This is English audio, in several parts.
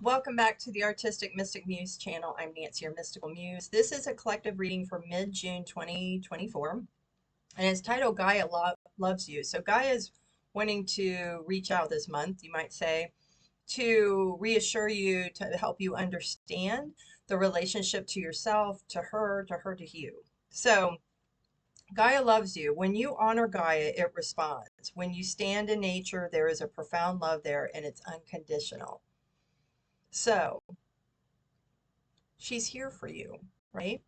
Welcome back to the Artistic Mystic Muse channel. I'm Nancy, your Mystical Muse. This is a collective reading for mid-June 2024, and it's titled Gaia Loves You. So Gaia is wanting to reach out this month, you might say, to reassure you, to help you understand the relationship to yourself, to her to you. So Gaia loves you. When you honor Gaia, it responds. When you stand in nature, there is a profound love there, and it's unconditional. So she's here for you, right?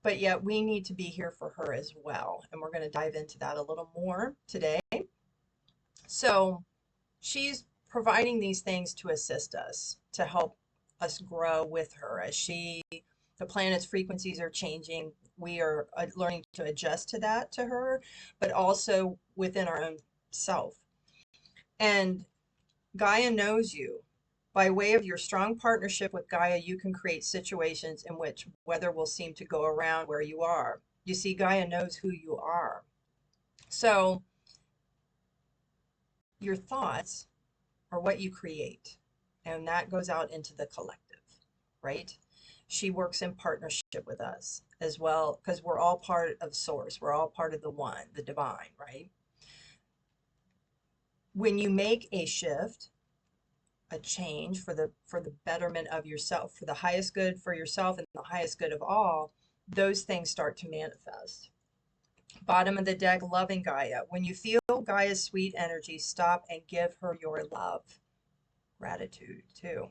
But yet we need to be here for her as well. And we're going to dive into that a little more today. So she's providing these things to assist us, to help us grow with her as the planet's frequencies are changing. We are learning to adjust to that, to her, but also within our own self. And Gaia knows you. By way of your strong partnership with Gaia, you can create situations in which weather will seem to go around where you are. You see, Gaia knows who you are. So your thoughts are what you create, and that goes out into the collective, right? She works in partnership with us as well because we're all part of Source. We're all part of the One, the Divine, right? When you make a shift, a change for the betterment of yourself, for the highest good for yourself and the highest good of all, those things start to manifest. Bottom of the deck, loving Gaia. When you feel Gaia's sweet energy, stop and give her your love. Gratitude too.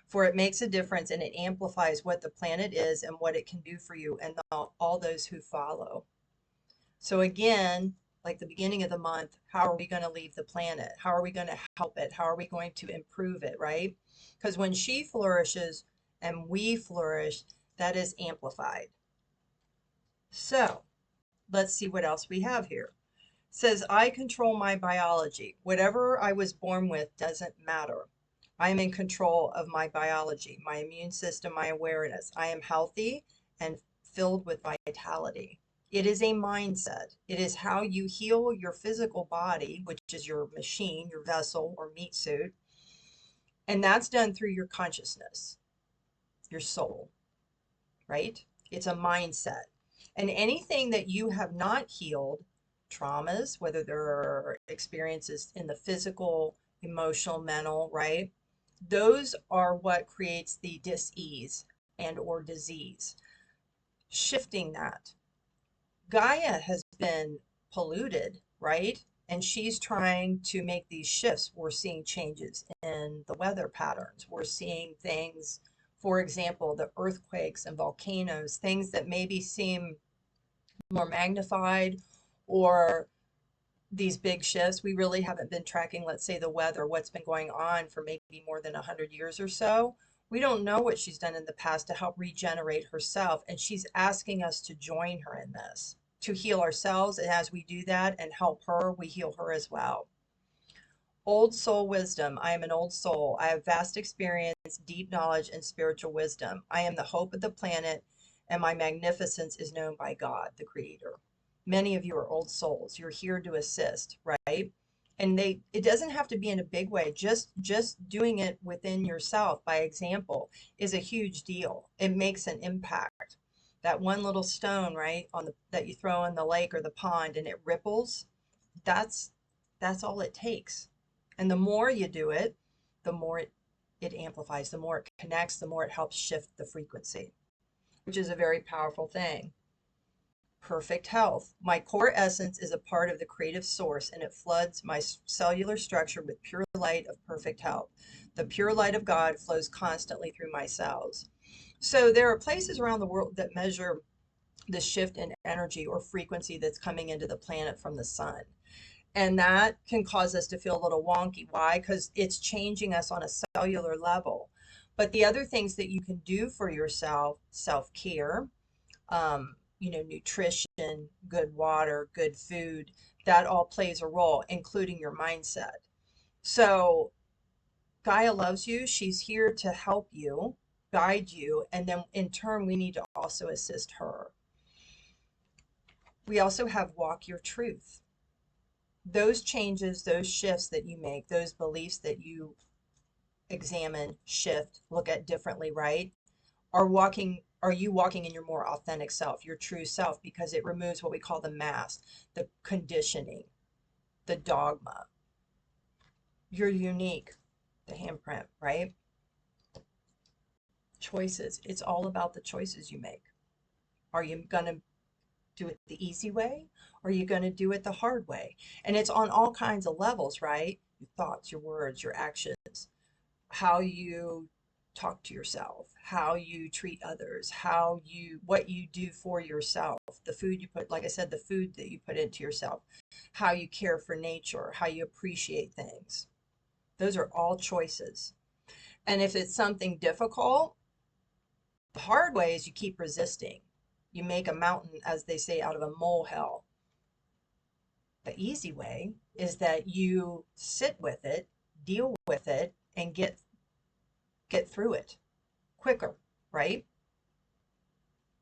For it makes a difference and it amplifies what the planet is and what it can do for you and all those who follow. So again, like the beginning of the month, how are we going to leave the planet? How are we going to help it? How are we going to improve it, right? Because when she flourishes and we flourish, that is amplified. So let's see what else we have here. It says, I control my biology. Whatever I was born with doesn't matter. I am in control of my biology, my immune system, my awareness. I am healthy and filled with vitality. It is a mindset. It is how you heal your physical body, which is your machine, your vessel or meat suit. And that's done through your consciousness, your soul, right? It's a mindset. And anything that you have not healed, traumas, whether there are experiences in the physical, emotional, mental, right? Those are what creates the dis-ease and or disease. Shifting that. Gaia has been polluted, right? And she's trying to make these shifts. We're seeing changes in the weather patterns. We're seeing things, for example, the earthquakes and volcanoes, things that maybe seem more magnified or these big shifts. We really haven't been tracking, let's say, the weather, what's been going on for maybe more than 100 years or so. We don't know what she's done in the past to help regenerate herself. And she's asking us to join her in this, to heal ourselves. And as we do that and help her, we heal her as well. Old soul wisdom. I am an old soul. I have vast experience, deep knowledge, and spiritual wisdom. I am the hope of the planet, and my magnificence is known by God, the Creator. Many of you are old souls. You're here to assist, right? And it doesn't have to be in a big way. Just doing it within yourself by example is a huge deal. It makes an impact. That one little stone, right, that you throw in the lake or the pond and it ripples, that's that's all it takes. And the more you do it, the more it amplifies, the more it connects, the more it helps shift the frequency, which is a very powerful thing. Perfect health. My core essence is a part of the creative source and it floods my cellular structure with pure light of perfect health. The pure light of God flows constantly through my cells. So there are places around the world that measure the shift in energy or frequency that's coming into the planet from the sun. And that can cause us to feel a little wonky. Why? Because it's changing us on a cellular level. But the other things that you can do for yourself, self-care, nutrition, good water, good food, that all plays a role, including your mindset. So Gaia loves you. She's here to help you, guide you, and then in turn, we need to also assist her. We also have walk your truth. Those changes, those shifts that you make, those beliefs that you examine, shift, look at differently, right? Are you walking in your more authentic self, your true self, because it removes what we call the mask, the conditioning, the dogma. You're unique, the handprint, right? Choices. It's all about the choices you make. Are you going to do it the easy way? Or are you going to do it the hard way? And it's on all kinds of levels, right? Your thoughts, your words, your actions, how you talk to yourself, how you treat others, what you do for yourself, the food you put, like I said, the food that you put into yourself, how you care for nature, how you appreciate things. Those are all choices. And if it's something difficult, the hard way is you keep resisting. You make a mountain, as they say, out of a molehill. The easy way is that you sit with it, deal with it, and get through it quicker, right?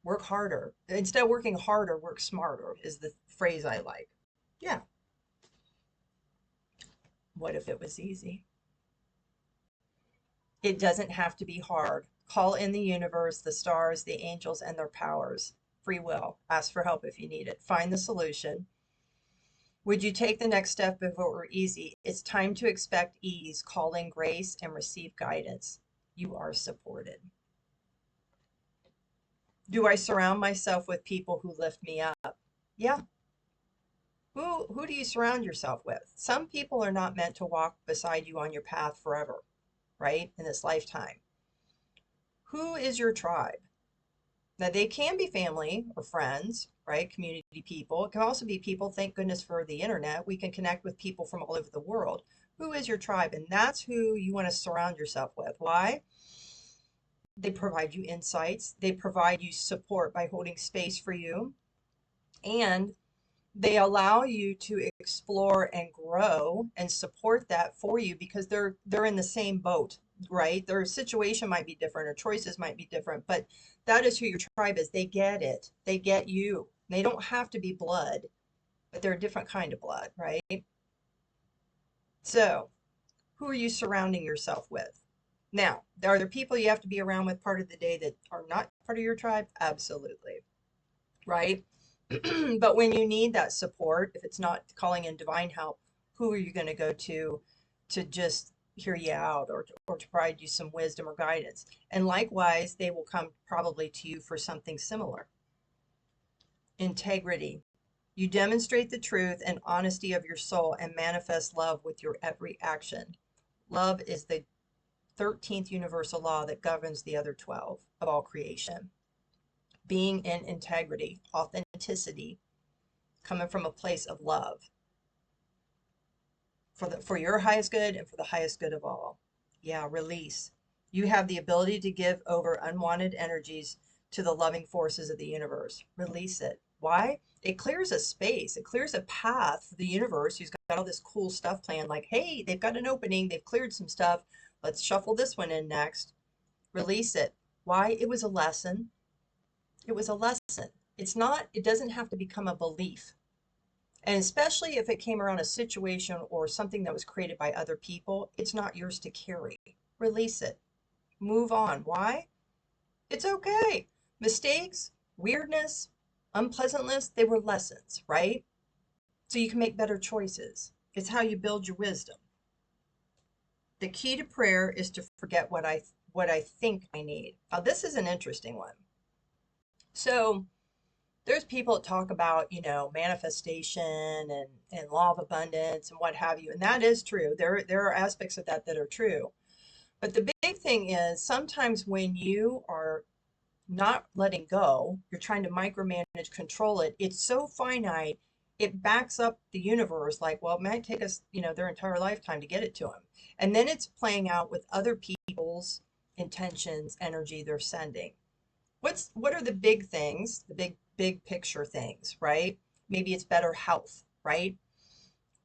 Work harder. Instead of working harder, work smarter is the phrase I like. Yeah. What if it was easy? It doesn't have to be hard. Call in the universe, the stars, the angels, and their powers. Free will. Ask for help if you need it. Find the solution. Would you take the next step if it were easy? It's time to expect ease, call in grace, and receive guidance. You are supported. Do I surround myself with people who lift me up? Yeah. Who do you surround yourself with? Some people are not meant to walk beside you on your path forever, right? In this lifetime. Who is your tribe? Now, they can be family or friends, right? Community people. It can also be people, thank goodness for the internet. We can connect with people from all over the world. Who is your tribe? And that's who you want to surround yourself with. Why? They provide you insights. They provide you support by holding space for you. And they allow you to explore and grow and support that for you because they're in the same boat, right? Their situation might be different or choices might be different, but that is who your tribe is. They get it. They get you. They don't have to be blood, but they're a different kind of blood, right? So, who are you surrounding yourself with? Now, are there people you have to be around with part of the day that are not part of your tribe? Absolutely, right? But when you need that support, if it's not calling in divine help, who are you going to go to just hear you out or to provide you some wisdom or guidance? And likewise, they will come probably to you for something similar. Integrity. You demonstrate the truth and honesty of your soul and manifest love with your every action. Love is the 13th universal law that governs the other 12 of all creation. Being in integrity, authenticity, coming from a place of love for your highest good and for the highest good of all. Yeah, release. You have the ability to give over unwanted energies to the loving forces of the universe. Release it. Why? It clears a space. It clears a path for the universe who's got all this cool stuff planned. Like, hey, they've got an opening. They've cleared some stuff. Let's shuffle this one in next. Release it. Why? It was a lesson. It was a lesson. It doesn't have to become a belief. And especially if it came around a situation or something that was created by other people, it's not yours to carry. Release it. Move on. Why? It's okay. Mistakes, weirdness, unpleasantness, they were lessons, right? So you can make better choices. It's how you build your wisdom. The key to prayer is to forget what I think I need. Now, this is an interesting one. So there's people that talk about, manifestation and law of abundance and what have you. And that is true. There are aspects of that are true. But the big thing is sometimes when you are not letting go, you're trying to micromanage, control it. It's so finite. It backs up the universe like, well, it might take us, their entire lifetime to get it to them. And then it's playing out with other people's intentions, energy they're sending. What are the big things, the big picture things, right? Maybe it's better health, right?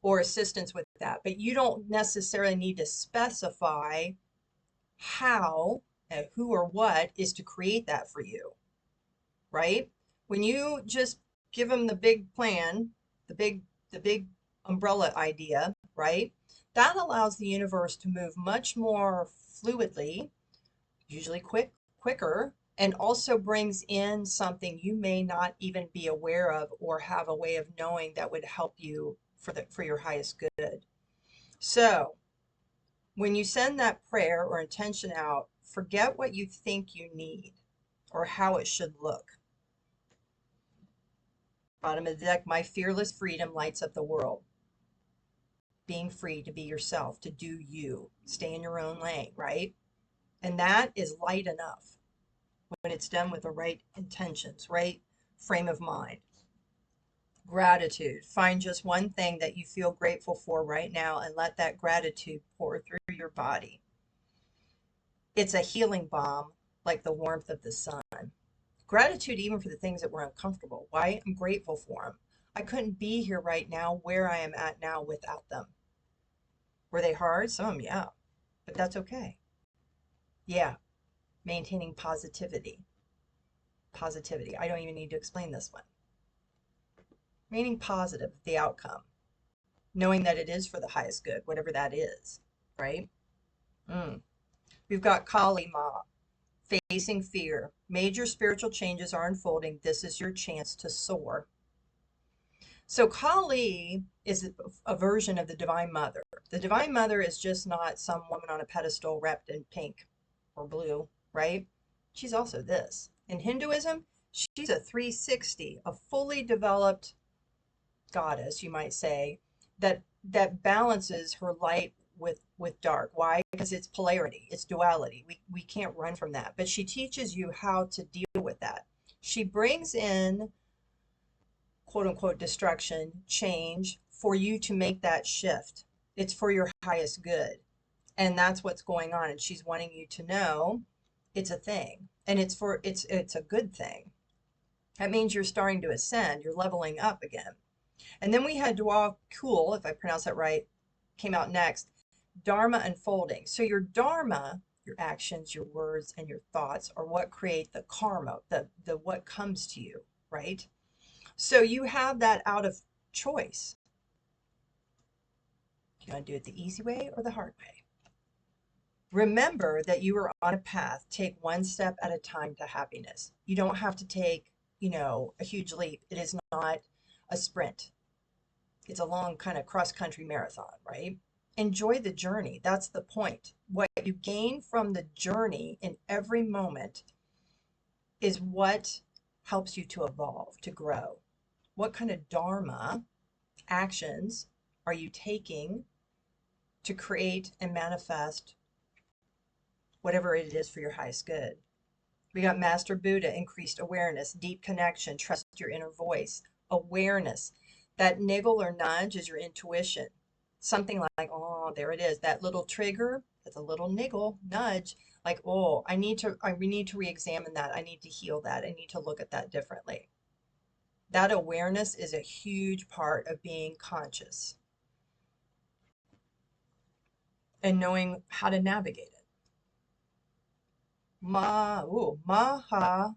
Or assistance with that. But you don't necessarily need to specify how and who or what is to create that for you, right? When you just give them the big plan, the big umbrella idea, right? That allows the universe to move much more fluidly, usually quicker, and also brings in something you may not even be aware of or have a way of knowing that would help you for your highest good. So when you send that prayer or intention out, forget what you think you need or how it should look. Bottom of the deck, my fearless freedom lights up the world. Being free to be yourself, to do you, stay in your own lane, right? And that is light enough when it's done with the right intentions, right frame of mind. Gratitude. Find just one thing that you feel grateful for right now and let that gratitude pour through your body. It's a healing balm like the warmth of the sun. Gratitude even for the things that were uncomfortable. Why? I'm grateful for them. I couldn't be here right now where I am at now without them. Were they hard? Some of them, yeah. But that's okay. Yeah. Maintaining positivity. Positivity. I don't even need to explain this one. Remaining positive, the outcome. Knowing that it is for the highest good, whatever that is, right? We've got Kali Ma, facing fear. Major spiritual changes are unfolding. This is your chance to soar. So Kali is a version of the Divine Mother. The Divine Mother is just not some woman on a pedestal wrapped in pink or blue, right? She's also this. In Hinduism, she's a 360, a fully developed goddess, you might say, that balances her light with dark. Why? Because it's polarity, it's duality. We can't run from that. But she teaches you how to deal with that. She brings in quote unquote destruction, change for you to make that shift. It's for your highest good. And that's what's going on. And she's wanting you to know it's a thing. And it's a good thing. That means you're starting to ascend, you're leveling up again. And then we had Dwa Kul, if I pronounce that right, came out next. Dharma unfolding. So your dharma, your actions, your words, and your thoughts are what create the karma, the what comes to you, right? So you have that out of choice. You want to do it the easy way or the hard way? Remember that you are on a path. Take one step at a time to happiness. You don't have to take, a huge leap. It is not a sprint. It's a long kind of cross-country marathon, right? Enjoy the journey. That's the point. What you gain from the journey in every moment is what helps you to evolve, to grow. What kind of dharma actions are you taking to create and manifest whatever it is for your highest good? We got Master Buddha, increased awareness, deep connection, trust your inner voice, awareness. That niggle or nudge is your intuition. Something like, oh, there it is. That little trigger, that's a little niggle, nudge. Like, oh, we need to re-examine that. I need to heal that. I need to look at that differently. That awareness is a huge part of being conscious and knowing how to navigate it. Mahavatar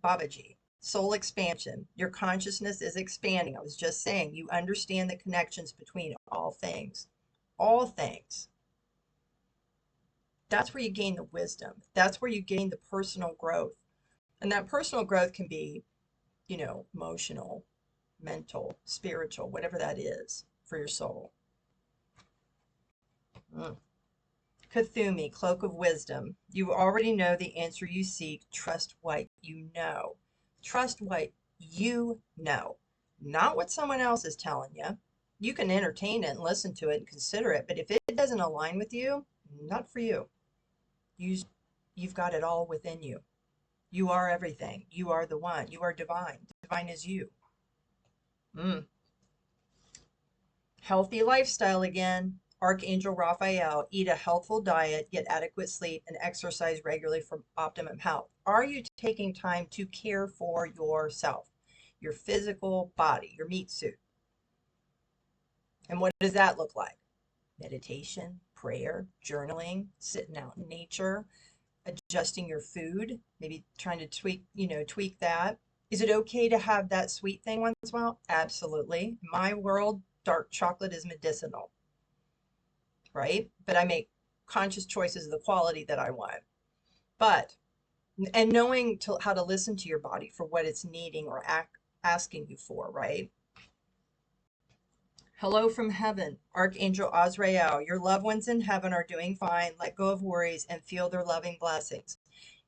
Babaji. Soul expansion. Your consciousness is expanding. I was just saying, you understand the connections between all things. All things. That's where you gain the wisdom. That's where you gain the personal growth. And that personal growth can be, emotional, mental, spiritual, whatever that is for your soul. Kuthumi, cloak of wisdom. You already know the answer you seek. Trust what you know. Trust what you know, not what someone else is telling you. You can entertain it and listen to it and consider it, but if it doesn't align with you, not for you. You've got it all within you. You are everything. You are the one. You are divine. Divine is you. Healthy lifestyle again. Archangel Raphael, eat a healthful diet, get adequate sleep, and exercise regularly for optimum health. Are you taking time to care for yourself, your physical body, your meat suit? And what does that look like? Meditation, prayer, journaling, sitting out in nature, adjusting your food, maybe trying to tweak that. Is it okay to have that sweet thing once in a while? Absolutely. In my world, dark chocolate is medicinal. right? But I make conscious choices of the quality that I want. But, and knowing how to listen to your body for what it's needing or asking you for, right? Hello from heaven, Archangel Azrael. Your loved ones in heaven are doing fine. Let go of worries and feel their loving blessings.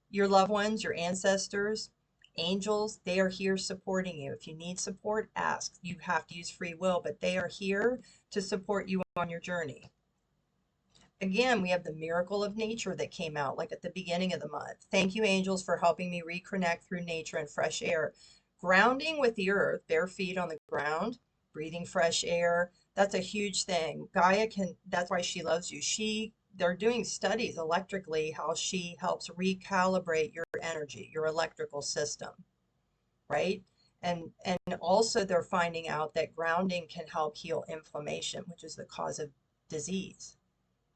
Your loved ones, your ancestors, angels, they are here supporting you. If you need support, ask. You have to use free will, but they are here to support you on your journey. Again, we have the miracle of nature that came out like at the beginning of the month. Thank you, angels, for helping me reconnect through nature and fresh air. Grounding with the earth, bare feet on the ground, breathing fresh air. That's a huge thing. Gaia can, that's why she loves you. They're doing studies electrically how she helps recalibrate your energy, your electrical system, right? And also they're finding out that grounding can help heal inflammation, which is the cause of disease,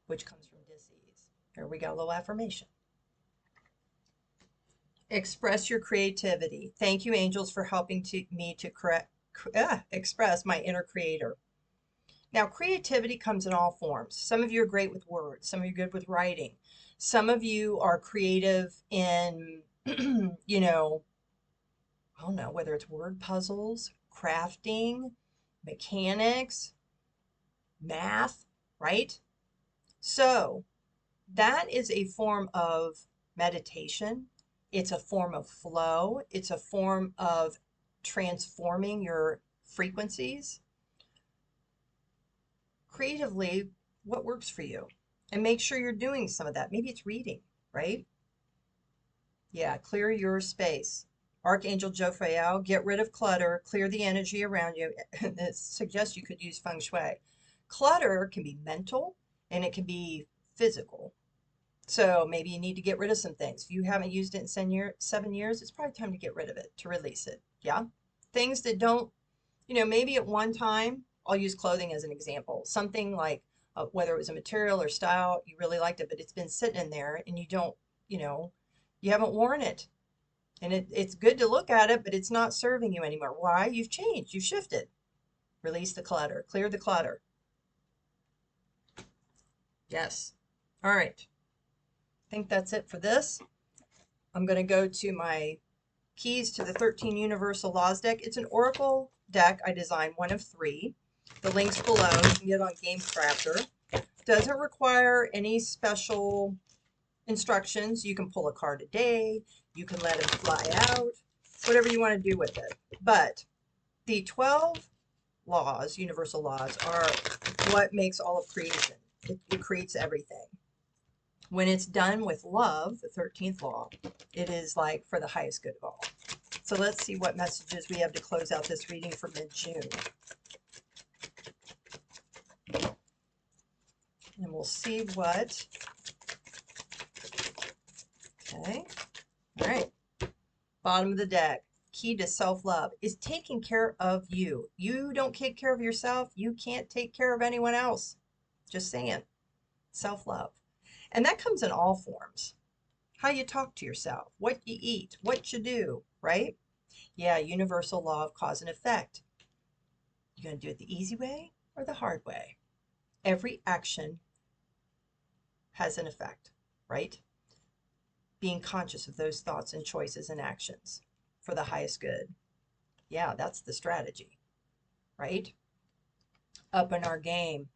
which comes from disease. Here we go, a little affirmation. Express your creativity. Thank you, angels, for helping me to express my inner creator. Now, creativity comes in all forms. Some of you are great with words. Some of you are good with writing. Some of you are creative in, you know, I don't know, whether it's word puzzles, crafting, mechanics, math, right? So that is a form of meditation. It's a form of flow. It's a form of transforming your frequencies. Creatively, what works for you? And make sure you're doing some of that. Maybe it's reading, right? Yeah, clear your space. Archangel Jophiel, get rid of clutter, clear the energy around you. It suggests you could use feng shui. Clutter can be mental and it can be physical. So maybe you need to get rid of some things. If you haven't used it in 7 years, it's probably time to get rid of it, to release it. Yeah. Things that don't, maybe at one time, I'll use clothing as an example. Something like whether it was a material or style, you really liked it, but it's been sitting in there and you don't, you haven't worn it. And it's good to look at it, but it's not serving you anymore. Why? You've changed. You've shifted. Release the clutter. Clear the clutter. Yes. All right. I think that's it for this. I'm going to go to my Keys to the 13 Universal Laws deck. It's an oracle deck I designed, one of 3. The link's below. You can get on Game Crafter. Doesn't require any special instructions. You can pull a card a day. You can let them fly out. Whatever you want to do with it. But the 12 laws, universal laws, are what makes all of creation. It creates everything. When it's done with love, the 13th law, it is like for the highest good of all. So let's see what messages we have to close out this reading for mid-June. And we'll see what. Okay. All right. Bottom of the deck. Key to self-love is taking care of you. You don't take care of yourself, you can't take care of anyone else. Just saying. Self-love. And that comes in all forms. How you talk to yourself, what you eat, what you do, right? Yeah, universal law of cause and effect. You're going to do it the easy way or the hard way. Every action has an effect, right? Being conscious of those thoughts and choices and actions for the highest good. Yeah, that's the strategy, right? Up in our game.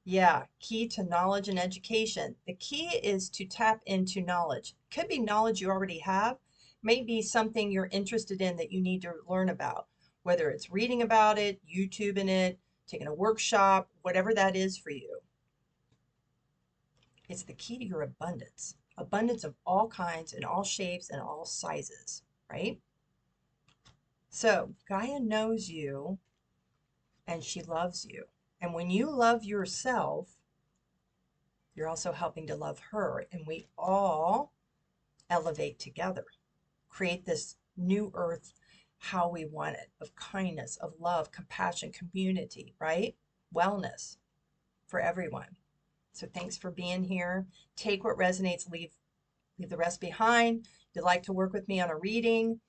Yeah, key to knowledge and education. The key is to tap into knowledge. Could be knowledge you already have, maybe something you're interested in that you need to learn about, whether it's reading about it, YouTubing it, taking a workshop, whatever that is for you. It's the key to your abundance. Abundance of all kinds and all shapes and all sizes, right? So Gaia knows you and she loves you. And when you love yourself, you're also helping to love her. And we all elevate together, create this new earth how we want it, of kindness, of love, compassion, community, right? Wellness for everyone. So thanks for being here. Take what resonates, leave the rest behind. If you'd like to work with me on a reading,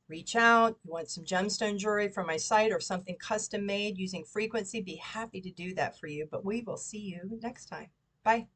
Reach out. You want some gemstone jewelry from my site or something custom made using frequency? Be happy to do that for you. But we will see you next time. Bye.